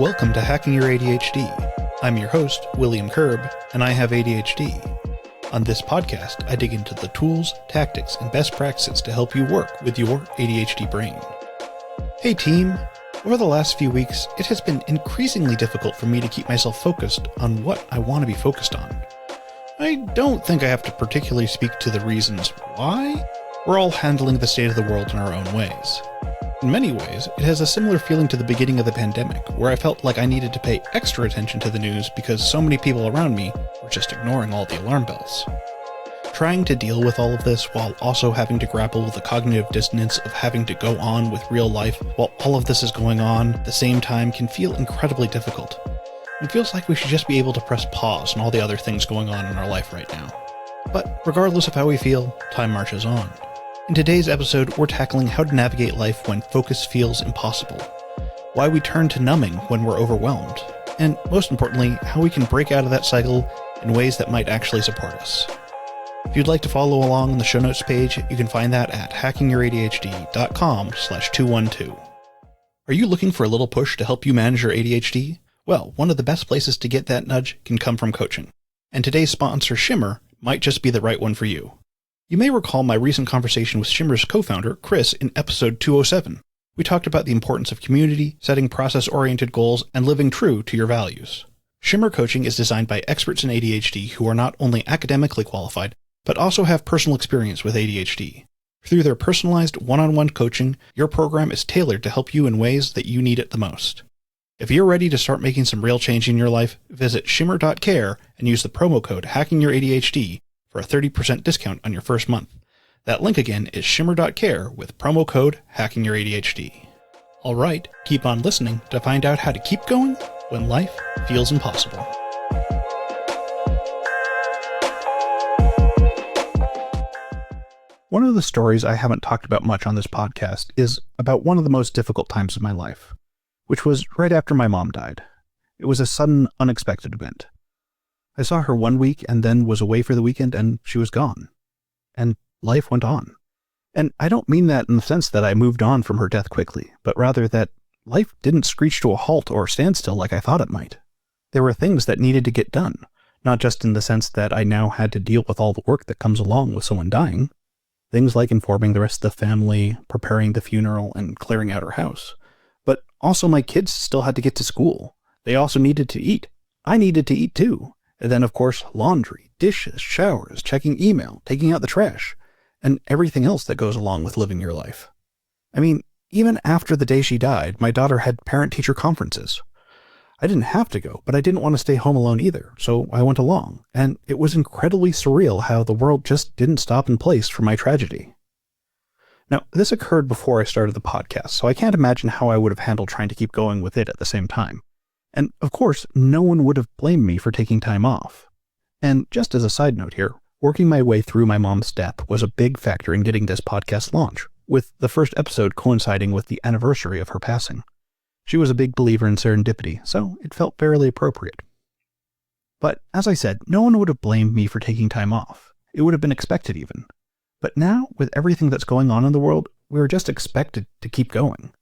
Welcome to Hacking Your ADHD. I'm your host, William Kerb, and I have ADHD. On this podcast, I dig into the tools, tactics, and best practices to help you work with your ADHD brain. Hey team! Over the last few weeks, it has been increasingly difficult for me to keep myself focused on what I want to be focused on. I don't think I have to particularly speak to the reasons why. We're all handling the state of the world in our own ways. In many ways, it has a similar feeling to the beginning of the pandemic, where I felt like I needed to pay extra attention to the news because so many people around me were just ignoring all the alarm bells. Trying to deal with all of this while also having to grapple with the cognitive dissonance of having to go on with real life while all of this is going on at the same time can feel incredibly difficult. It feels like we should just be able to press pause on all the other things going on in our life right now. But regardless of how we feel, time marches on. In today's episode, we're tackling how to navigate life when focus feels impossible, why we turn to numbing when we're overwhelmed, and most importantly, how we can break out of that cycle in ways that might actually support us. If you'd like to follow along on the show notes page, you can find that at hackingYourADHD.com/212. Are you looking for a little push to help you manage your ADHD? Well, one of the best places to get that nudge can come from coaching. And today's sponsor, Shimmer, might just be the right one for you. You may recall my recent conversation with Shimmer's co-founder, Chris, in episode 207. We talked about the importance of community, setting process-oriented goals, and living true to your values. Shimmer coaching is designed by experts in ADHD who are not only academically qualified, but also have personal experience with ADHD. Through their personalized one-on-one coaching, your program is tailored to help you in ways that you need it the most. If you're ready to start making some real change in your life, visit shimmer.care and use the promo code HackingYourADHD for a 30% discount on your first month. That link again is shimmer.care with promo code HackingYourADHD. Alright, keep on listening to find out how to keep going when life feels impossible. One of the stories I haven't talked about much on this podcast is about one of the most difficult times of my life, which was right after my mom died. It was a sudden, unexpected event. I saw her one week and then was away for the weekend and she was gone. And life went on. And I don't mean that in the sense that I moved on from her death quickly, but rather that life didn't screech to a halt or standstill like I thought it might. There were things that needed to get done, not just in the sense that I now had to deal with all the work that comes along with someone dying. Things like informing the rest of the family, preparing the funeral, and clearing out her house. But also my kids still had to get to school. They also needed to eat. I needed to eat too. And then, of course, laundry, dishes, showers, checking email, taking out the trash, and everything else that goes along with living your life. I mean, even after the day she died, my daughter had parent-teacher conferences. I didn't have to go, but I didn't want to stay home alone either, so I went along, and it was incredibly surreal how the world just didn't stop in place for my tragedy. Now, this occurred before I started the podcast, so I can't imagine how I would have handled trying to keep going with it at the same time. And, of course, no one would have blamed me for taking time off. And just as a side note here, working my way through my mom's death was a big factor in getting this podcast launched, with the first episode coinciding with the anniversary of her passing. She was a big believer in serendipity, so it felt fairly appropriate. But, as I said, no one would have blamed me for taking time off. It would have been expected even. But now, with everything that's going on in the world, we're just expected to keep going.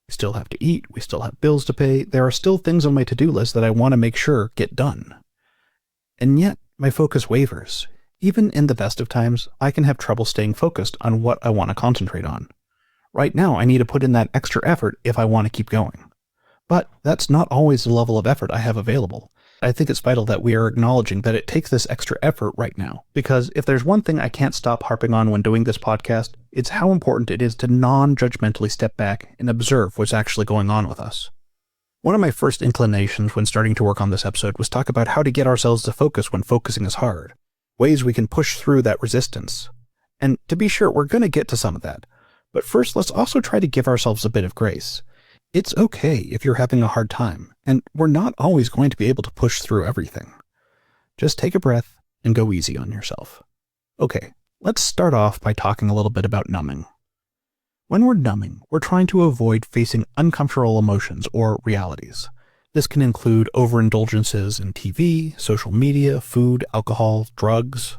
We still have to eat, we still have bills to pay, there are still things on my to-do list that I want to make sure get done. And yet, my focus wavers. Even in the best of times, I can have trouble staying focused on what I want to concentrate on. Right now, I need to put in that extra effort if I want to keep going. But that's not always the level of effort I have available. I think it's vital that we are acknowledging that it takes this extra effort right now, because if there's one thing I can't stop harping on when doing this podcast, it's how important it is to non-judgmentally step back and observe what's actually going on with us. One of my first inclinations when starting to work on this episode was talk about how to get ourselves to focus when focusing is hard, ways we can push through that resistance. And to be sure, we're going to get to some of that. But first, let's also try to give ourselves a bit of grace. It's okay if you're having a hard time, and we're not always going to be able to push through everything. Just take a breath and go easy on yourself. Okay, let's start off by talking a little bit about numbing. When we're numbing, we're trying to avoid facing uncomfortable emotions or realities. This can include overindulgences in TV, social media, food, alcohol, drugs.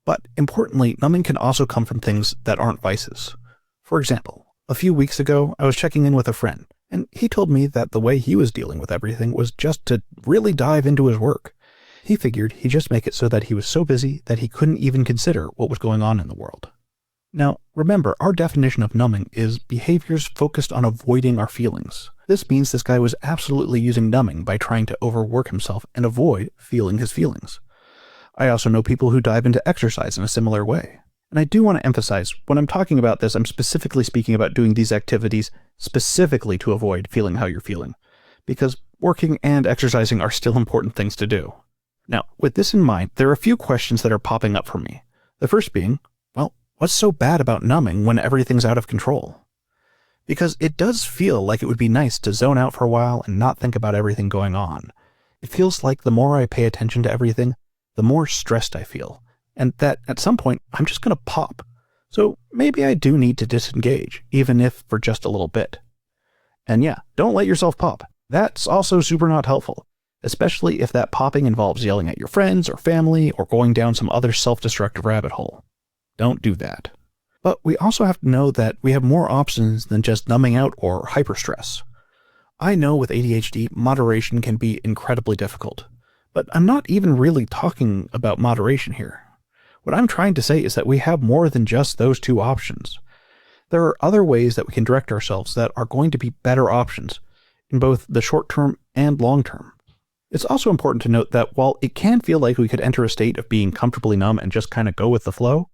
But importantly, numbing can also come from things that aren't vices. For example, a few weeks ago, I was checking in with a friend, And he told me that the way he was dealing with everything was just to really dive into his work. He figured he'd just make it so that he was so busy that he couldn't even consider what was going on in the world. Now, remember, our definition of numbing is behaviors focused on avoiding our feelings. This means this guy was absolutely using numbing by trying to overwork himself and avoid feeling his feelings. I also know people who dive into exercise in a similar way. And I do want to emphasize, when I'm talking about this, I'm specifically speaking about doing these activities specifically to avoid feeling how you're feeling, because working and exercising are still important things to do. Now, with this in mind, there are a few questions that are popping up for me. The first being, well, what's so bad about numbing when everything's out of control? Because it does feel like it would be nice to zone out for a while and not think about everything going on. It feels like the more I pay attention to everything, the more stressed I feel, and that at some point I'm just going to pop. So maybe I do need to disengage, even if for just a little bit. And yeah, don't let yourself pop. That's also super not helpful, especially if that popping involves yelling at your friends or family or going down some other self-destructive rabbit hole. Don't do that. But we also have to know that we have more options than just numbing out or hyperstress. I know with ADHD, moderation can be incredibly difficult, but I'm not even really talking about moderation here. What I'm trying to say is that we have more than just those two options. There are other ways that we can direct ourselves that are going to be better options in both the short term and long term. It's also important to note that while it can feel like we could enter a state of being comfortably numb and just kind of go with the flow,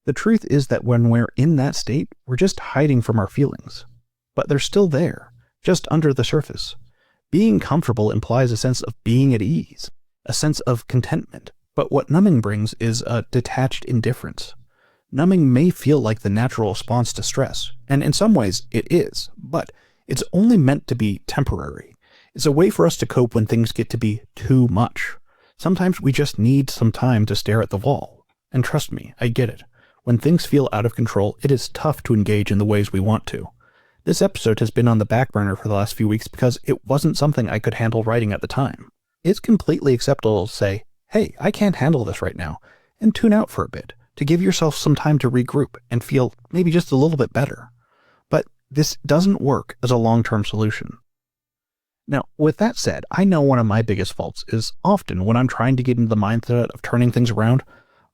the truth is that when we're in that state, we're just hiding from our feelings. But they're still there, just under the surface. Being comfortable implies a sense of being at ease, a sense of contentment. But what numbing brings is a detached indifference. Numbing may feel like the natural response to stress, and in some ways it is, but it's only meant to be temporary. It's a way for us to cope when things get to be too much. Sometimes we just need some time to stare at the wall. And trust me, I get it. When things feel out of control, it is tough to engage in the ways we want to. This episode has been on the back burner for the last few weeks because it wasn't something I could handle writing at the time. It's completely acceptable to say, hey, I can't handle this right now, and tune out for a bit, to give yourself some time to regroup and feel maybe just a little bit better. But this doesn't work as a long-term solution. Now, with that said, I know one of my biggest faults is often when I'm trying to get into the mindset of turning things around,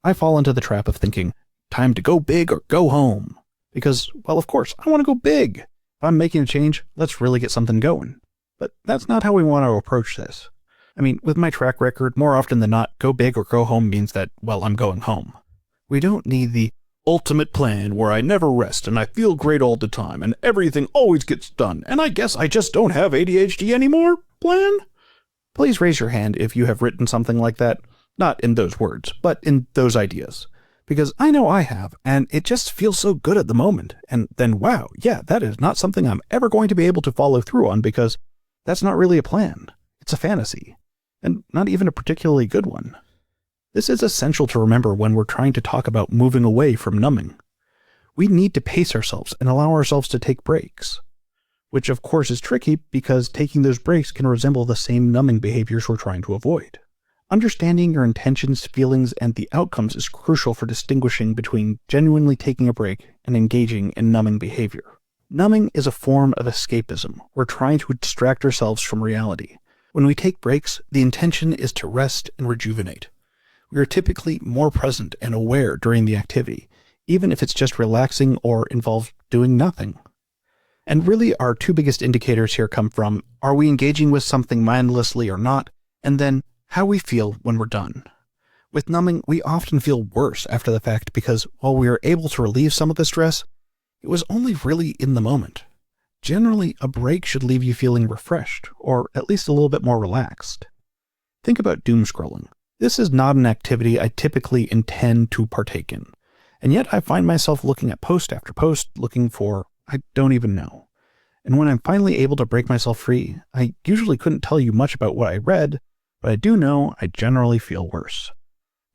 I fall into the trap of thinking, time to go big or go home. Because, well, of course, I want to go big. If I'm making a change, let's really get something going. But that's not how we want to approach this. I mean, with my track record, more often than not, go big or go home means that, well, I'm going home. We don't need the ultimate plan where I never rest and I feel great all the time and everything always gets done and I guess I just don't have ADHD anymore plan. Please raise your hand if you have written something like that. Not in those words, but in those ideas. Because I know I have, and it just feels so good at the moment. And then, wow, yeah, that is not something I'm ever going to be able to follow through on because that's not really a plan. It's a fantasy. And not even a particularly good one. This is essential to remember when we're trying to talk about moving away from numbing. We need to pace ourselves and allow ourselves to take breaks. Which of course is tricky because taking those breaks can resemble the same numbing behaviors we're trying to avoid. Understanding your intentions, feelings, and the outcomes is crucial for distinguishing between genuinely taking a break and engaging in numbing behavior. Numbing is a form of escapism. We're trying to distract ourselves from reality. When we take breaks, the intention is to rest and rejuvenate. We are typically more present and aware during the activity, even if it's just relaxing or involves doing nothing. And really, our two biggest indicators here come from, are we engaging with something mindlessly or not, and then how we feel when we're done. With numbing, we often feel worse after the fact because while we are able to relieve some of the stress, it was only really in the moment. Generally, a break should leave you feeling refreshed, or at least a little bit more relaxed. Think about doom scrolling. This is not an activity I typically intend to partake in, and yet I find myself looking at post after post, looking for, I don't even know. And when I'm finally able to break myself free, I usually couldn't tell you much about what I read, but I do know I generally feel worse.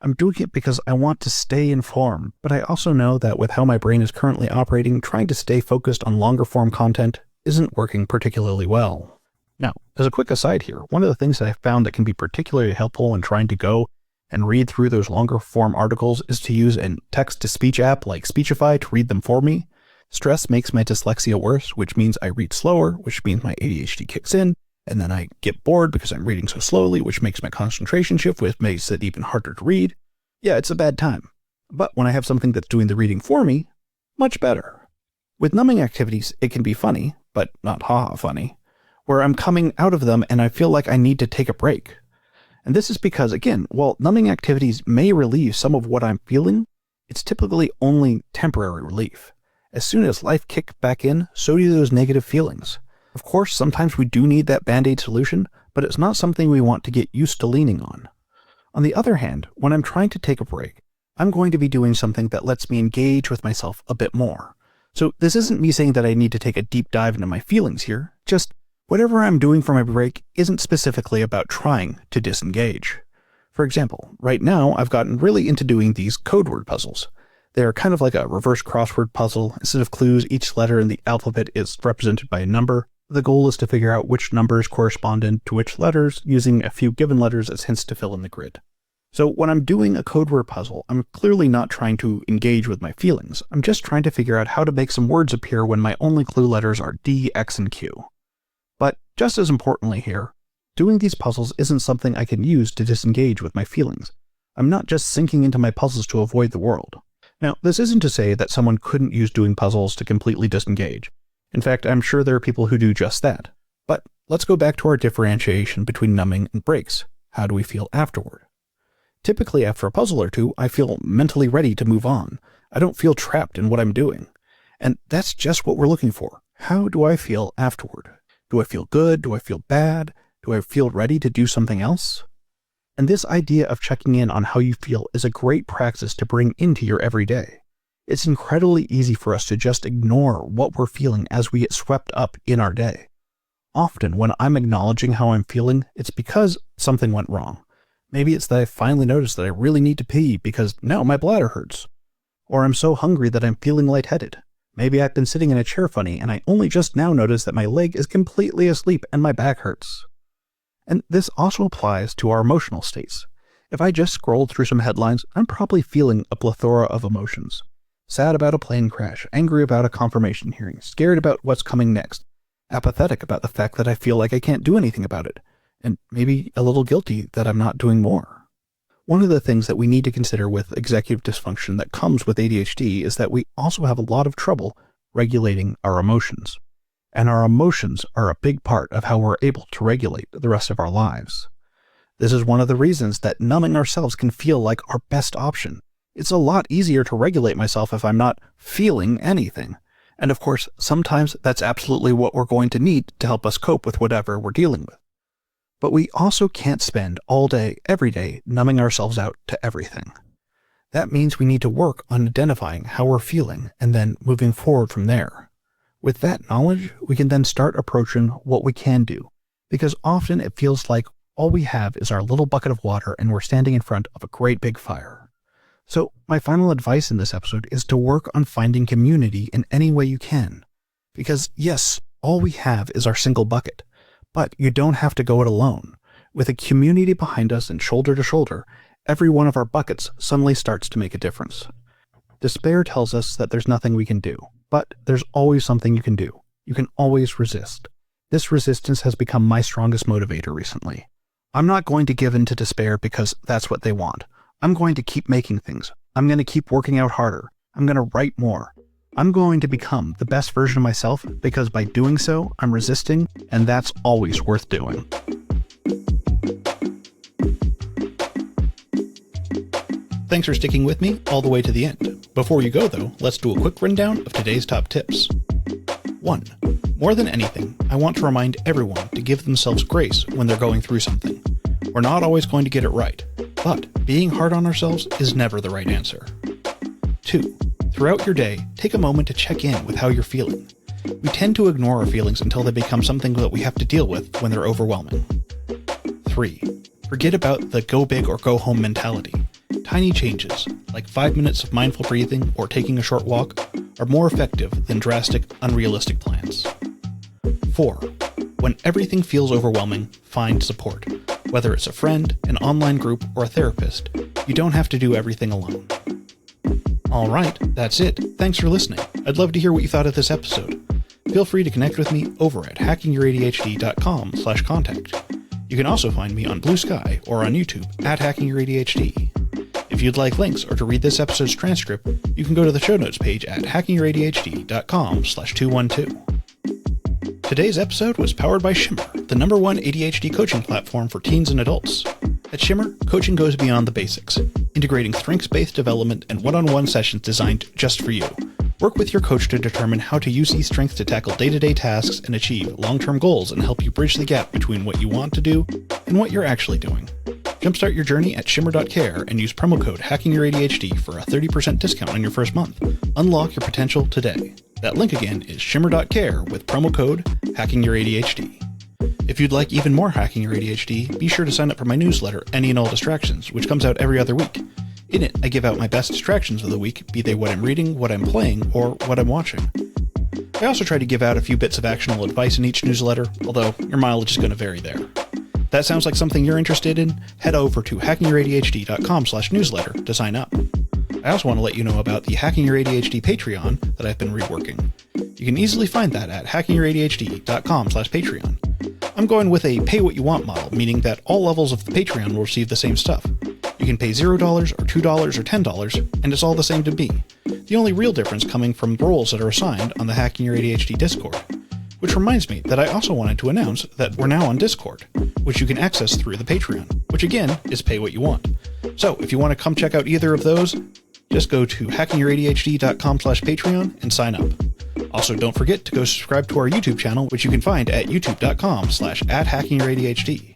I'm doing it because I want to stay informed, but I also know that with how my brain is currently operating, trying to stay focused on longer form content isn't working particularly well. Now, as a quick aside here, one of the things that I found that can be particularly helpful when trying to go and read through those longer form articles is to use a text-to-speech app like Speechify to read them for me. Stress makes my dyslexia worse, which means I read slower, which means my ADHD kicks in, and then I get bored because I'm reading so slowly, which makes my concentration shift, which makes it even harder to read. Yeah, it's a bad time. But when I have something that's doing the reading for me, much better. With numbing activities, it can be funny, but not funny, where I'm coming out of them and I feel like I need to take a break. And this is because, again, while numbing activities may relieve some of what I'm feeling, it's typically only temporary relief. As soon as life kicks back in, so do those negative feelings. Of course, sometimes we do need that band-aid solution, but it's not something we want to get used to leaning on. On the other hand, when I'm trying to take a break, I'm going to be doing something that lets me engage with myself a bit more. So this isn't me saying that I need to take a deep dive into my feelings here, just whatever I'm doing for my break isn't specifically about trying to disengage. For example, right now I've gotten really into doing these code word puzzles. They are kind of like a reverse crossword puzzle. Instead of clues, each letter in the alphabet is represented by a number. The goal is to figure out which numbers correspond to which letters, using a few given letters as hints to fill in the grid. So when I'm doing a code word puzzle, I'm clearly not trying to engage with my feelings. I'm just trying to figure out how to make some words appear when my only clue letters are D, X, and Q. But just as importantly here, doing these puzzles isn't something I can use to disengage with my feelings. I'm not just sinking into my puzzles to avoid the world. Now, this isn't to say that someone couldn't use doing puzzles to completely disengage. In fact, I'm sure there are people who do just that. But let's go back to our differentiation between numbing and breaks. How do we feel afterward? Typically, after a puzzle or two, I feel mentally ready to move on. I don't feel trapped in what I'm doing. And that's just what we're looking for. How do I feel afterward? Do I feel good? Do I feel bad? Do I feel ready to do something else? And this idea of checking in on how you feel is a great practice to bring into your everyday. It's incredibly easy for us to just ignore what we're feeling as we get swept up in our day. Often, when I'm acknowledging how I'm feeling, it's because something went wrong. Maybe it's that I finally noticed that I really need to pee because now my bladder hurts. Or I'm so hungry that I'm feeling lightheaded. Maybe I've been sitting in a chair funny and I only just now noticed that my leg is completely asleep and my back hurts. And this also applies to our emotional states. If I just scrolled through some headlines, I'm probably feeling a plethora of emotions. Sad about a plane crash, angry about a confirmation hearing, scared about what's coming next, apathetic about the fact that I feel like I can't do anything about it, and maybe a little guilty that I'm not doing more. One of the things that we need to consider with executive dysfunction that comes with ADHD is that we also have a lot of trouble regulating our emotions. And our emotions are a big part of how we're able to regulate the rest of our lives. This is one of the reasons that numbing ourselves can feel like our best option. It's a lot easier to regulate myself if I'm not feeling anything. And of course, sometimes that's absolutely what we're going to need to help us cope with whatever we're dealing with. But we also can't spend all day, every day, numbing ourselves out to everything. That means we need to work on identifying how we're feeling and then moving forward from there. With that knowledge, we can then start approaching what we can do, because often it feels like all we have is our little bucket of water and we're standing in front of a great big fire. So my final advice in this episode is to work on finding community in any way you can. Because yes, all we have is our single bucket, but you don't have to go it alone. With a community behind us and shoulder to shoulder, every one of our buckets suddenly starts to make a difference. Despair tells us that there's nothing we can do, but there's always something you can do. You can always resist. This resistance has become my strongest motivator recently. I'm not going to give in to despair because that's what they want. I'm going to keep making things. I'm going to keep working out harder. I'm going to write more. I'm going to become the best version of myself because by doing so, I'm resisting, and that's always worth doing. Thanks for sticking with me all the way to the end. Before you go though, let's do a quick rundown of today's top tips. 1. More than anything, I want to remind everyone to give themselves grace when they're going through something. We're not always going to get it right, but being hard on ourselves is never the right answer. 2. Throughout your day, take a moment to check in with how you're feeling. We tend to ignore our feelings until they become something that we have to deal with when they're overwhelming. 3. Forget about the go big or go home mentality. Tiny changes, like 5 minutes of mindful breathing or taking a short walk, are more effective than drastic, unrealistic plans. 4. When everything feels overwhelming, find support. Whether it's a friend, an online group, or a therapist, you don't have to do everything alone. Alright, that's it. Thanks for listening. I'd love to hear what you thought of this episode. Feel free to connect with me over at hackingYourADHD.com/contact. You can also find me on Blue Sky or on YouTube at HackingYourADHD. If you'd like links or to read this episode's transcript, you can go to the show notes page at hackingYourADHD.com/212. Today's episode was powered by Shimmer, the #1 ADHD coaching platform for teens and adults. At Shimmer, coaching goes beyond the basics, integrating strengths-based development and one-on-one sessions designed just for you. Work with your coach to determine how to use these strengths to tackle day-to-day tasks and achieve long-term goals and help you bridge the gap between what you want to do and what you're actually doing. Jumpstart your journey at shimmer.care and use promo code HackingYourADHD for a 30% discount on your first month. Unlock your potential today. That link again is shimmer.care with promo code HackingYourADHD. If you'd like even more Hacking Your ADHD, be sure to sign up for my newsletter, Any and All Distractions, which comes out every other week. In it, I give out my best distractions of the week, be they what I'm reading, what I'm playing, or what I'm watching. I also try to give out a few bits of actionable advice in each newsletter, although your mileage is going to vary there. If that sounds like something you're interested in, head over to hackingYourADHD.com/newsletter to sign up. I also want to let you know about the Hacking Your ADHD Patreon that I've been reworking. You can easily find that at hackingYourADHD.com/Patreon. I'm going with a pay what you want model, meaning that all levels of the Patreon will receive the same stuff. You can pay $0 or $2 or $10, and it's all the same to me. The only real difference coming from roles that are assigned on the Hacking Your ADHD Discord. Which reminds me that I also wanted to announce that we're now on Discord, which you can access through the Patreon, which again is pay what you want. So if you want to come check out either of those, just go to hackingYourADHD.com/Patreon and sign up. Also, don't forget to go subscribe to our YouTube channel, which you can find at youtube.com/@HackingYourADHD.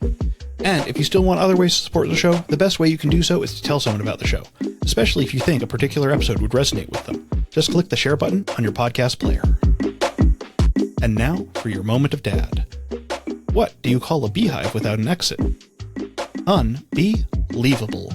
And if you still want other ways to support the show, the best way you can do so is to tell someone about the show, especially if you think a particular episode would resonate with them. Just click the share button on your podcast player. And now for your moment of dad. What do you call a beehive without an exit? Unbelievable.